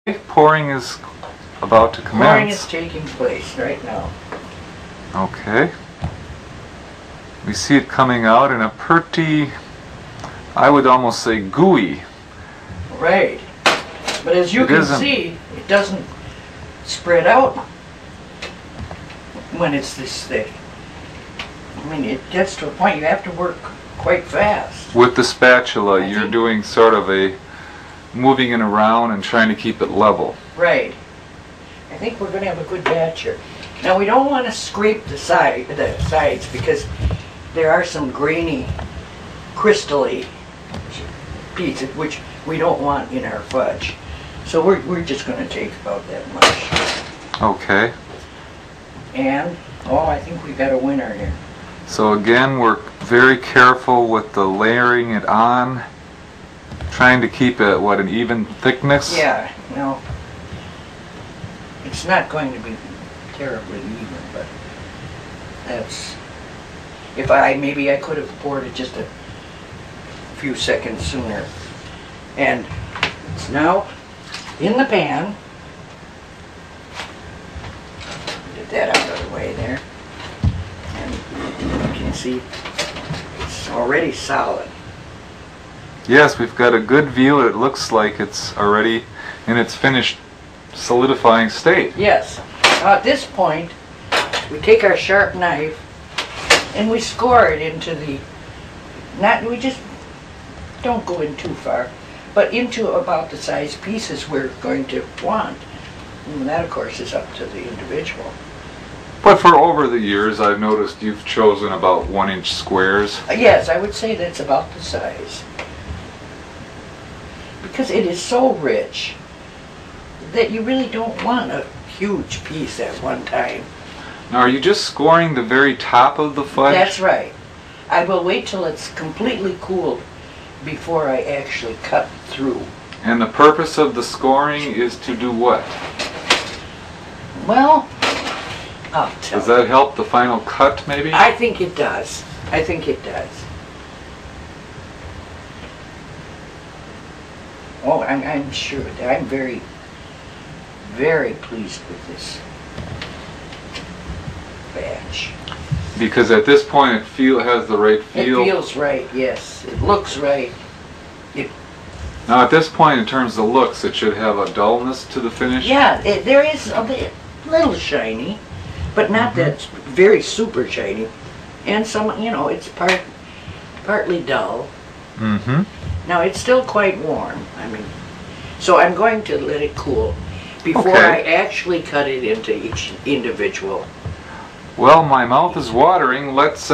Pouring is about to commence. Pouring is taking place right now. Okay. We see it coming out in a pretty, I would almost say, gooey. Right. But as you can see, it doesn't spread out when it's this thick. I mean, it gets to a point you have to work quite fast. With the spatula, you're doing sort of a moving it around and trying to keep it level. Right. I think we're going to have a good batch here. Now we don't want to scrape the sides because there are some grainy, crystally pieces which we don't want in our fudge. So we're just going to take about that much. Okay. And, oh, I think we've got a winner here. So again, we're very careful with the layering it on, trying to keep it, what, an even thickness? Yeah, no. It's not going to be terribly even, but that's, maybe I could have poured it just a few seconds sooner. And it's now in the pan. Get that out of the way there. And you can see it's already solid. Yes, we've got a good view. It looks like it's already in its finished solidifying state. Yes. Now at this point, we take our sharp knife and we score it into the, we just don't go in too far, but into about the size pieces we're going to want. And that, of course, is up to the individual. But for over the years, I've noticed you've chosen about 1-inch squares. Yes, I would say that's about the size. Because it is so rich that you really don't want a huge piece at one time. Now, are you just scoring the very top of the fudge? That's right. I will wait till it's completely cooled before I actually cut through. And the purpose of the scoring is to do what? Well, I'll tell you. Does that help the final cut, maybe? I think it does. I think it does. Oh, I'm sure. I'm very, very pleased with this batch. Because at this point it has the right feel. It feels right, yes. It looks right. Now at this point, in terms of looks, it should have a dullness to the finish? Yeah, there is a little shiny, but not that very super shiny. And some, it's partly dull. Mm-hmm. Now it's still quite warm. So I'm going to let it cool before I actually cut it into each individual. Well, my mouth is watering. Let's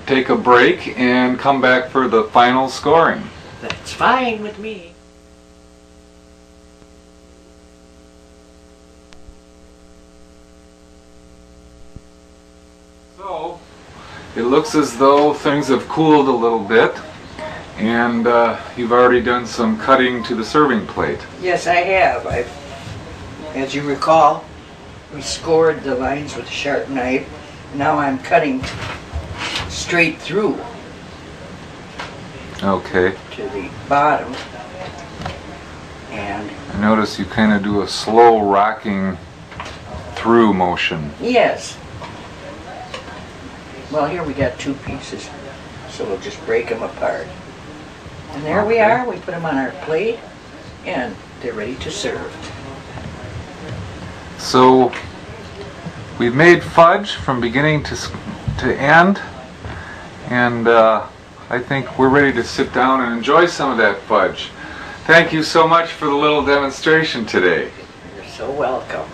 take a break and come back for the final scoring. That's fine with me. So, it looks as though things have cooled a little bit, and you've already done some cutting to the serving plate. Yes, I have. As you recall, we scored the lines with a sharp knife. Now I'm cutting straight through to the bottom. And I notice you kind of do a slow rocking through motion. Yes. Well, here we got two pieces, so we'll just break them apart. And there we are. We put them on our plate, and they're ready to serve. So we've made fudge from beginning to end, and I think we're ready to sit down and enjoy some of that fudge. Thank you so much for the little demonstration today. You're so welcome.